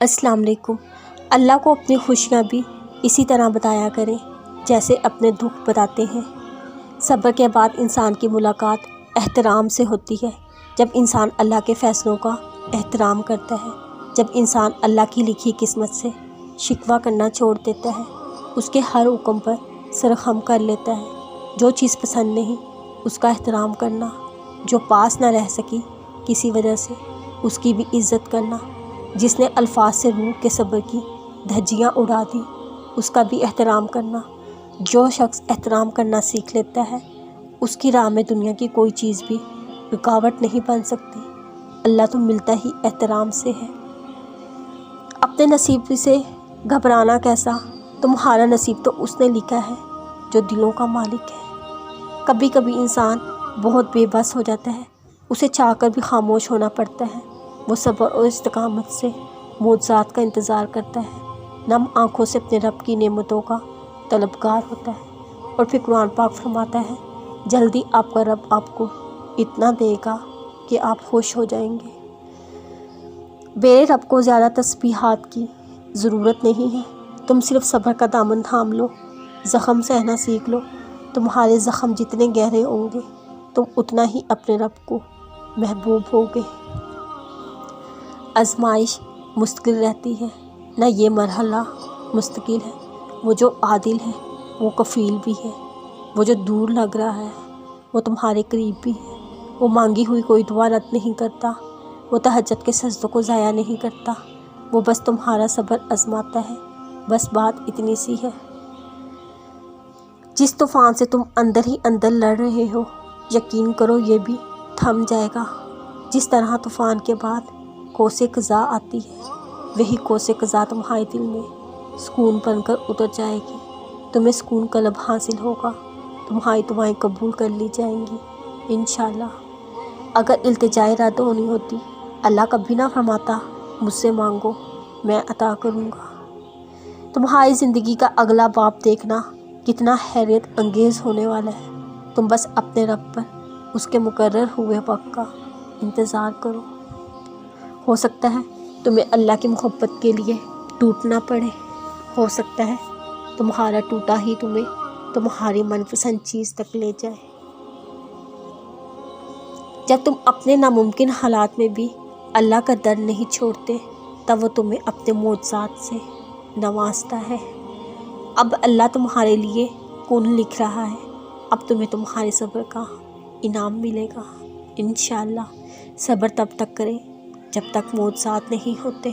السلام علیکم۔ اللہ کو اپنی خوشیاں بھی اسی طرح بتایا کریں جیسے اپنے دکھ بتاتے ہیں۔ صبر کے بعد انسان کی ملاقات احترام سے ہوتی ہے۔ جب انسان اللہ کے فیصلوں کا احترام کرتا ہے، جب انسان اللہ کی لکھی قسمت سے شکوہ کرنا چھوڑ دیتا ہے، اس کے ہر حکم پر سرخم کر لیتا ہے، جو چیز پسند نہیں اس کا احترام کرنا، جو پاس نہ رہ سکی کسی وجہ سے اس کی بھی عزت کرنا، جس نے الفاظ سے روح کے صبر کی دھجیاں اڑا دی اس کا بھی احترام کرنا۔ جو شخص احترام کرنا سیکھ لیتا ہے اس کی راہ میں دنیا کی کوئی چیز بھی رکاوٹ نہیں بن سکتی۔ اللہ تو ملتا ہی احترام سے ہے۔ اپنے نصیب سے گھبرانا کیسا، تمہارا نصیب تو اس نے لکھا ہے جو دلوں کا مالک ہے۔ کبھی کبھی انسان بہت بے بس ہو جاتا ہے، اسے چاہ کر بھی خاموش ہونا پڑتا ہے۔ وہ صبر اور استقامت سے معجزات کا انتظار کرتا ہے، نم آنکھوں سے اپنے رب کی نعمتوں کا طلبگار ہوتا ہے، اور پھر قرآن پاک فرماتا ہے جلدی آپ کا رب آپ کو اتنا دے گا کہ آپ خوش ہو جائیں گے۔ میرے رب کو زیادہ تسبیحات کی ضرورت نہیں ہے، تم صرف صبر کا دامن تھام لو، زخم سہنا سیکھ لو۔ تمہارے زخم جتنے گہرے ہوں گے تم اتنا ہی اپنے رب کو محبوب ہوگے۔ آزمائش مستقل رہتی ہے، نہ یہ مرحلہ مستقل ہے۔ وہ جو عادل ہے وہ کفیل بھی ہے، وہ جو دور لگ رہا ہے وہ تمہارے قریب بھی ہے۔ وہ مانگی ہوئی کوئی دعا رد نہیں کرتا، وہ تہجد کے سجدوں کو ضائع نہیں کرتا، وہ بس تمہارا صبر آزماتا ہے۔ بس بات اتنی سی ہے، جس طوفان سے تم اندر ہی اندر لڑ رہے ہو یقین کرو یہ بھی تھم جائے گا۔ جس طرح طوفان کے بعد کوس قضا آتی ہے وہی کوس قضا تمہارے دل میں سکون بن کر اتر جائے گی، تمہیں سکون قلب حاصل ہوگا، تمہاری دعائیں قبول کر لی جائیں گی انشاءاللہ۔ اگر التجائے رد ہونی ہوتی اللہ کبھی نہ فرماتا مجھ سے مانگو میں عطا کروں گا۔ تمہاری زندگی کا اگلا باب دیکھنا کتنا حیرت انگیز ہونے والا ہے۔ تم بس اپنے رب پر اس کے مقرر ہوئے وقت کا انتظار کرو۔ ہو سکتا ہے تمہیں اللہ کی محبت کے لیے ٹوٹنا پڑے، ہو سکتا ہے تمہارا ٹوٹا ہی تمہیں تمہاری من پسند چیز تک لے جائے۔ جب تم اپنے ناممکن حالات میں بھی اللہ کا در نہیں چھوڑتے تب وہ تمہیں اپنے معجزات سے نوازتا ہے۔ اب اللہ تمہارے لیے کون لکھ رہا ہے، اب تمہیں تمہارے صبر کا انعام ملے گا انشاءاللہ۔ صبر تب تک کریں جب تک معجزات نہیں ہوتے۔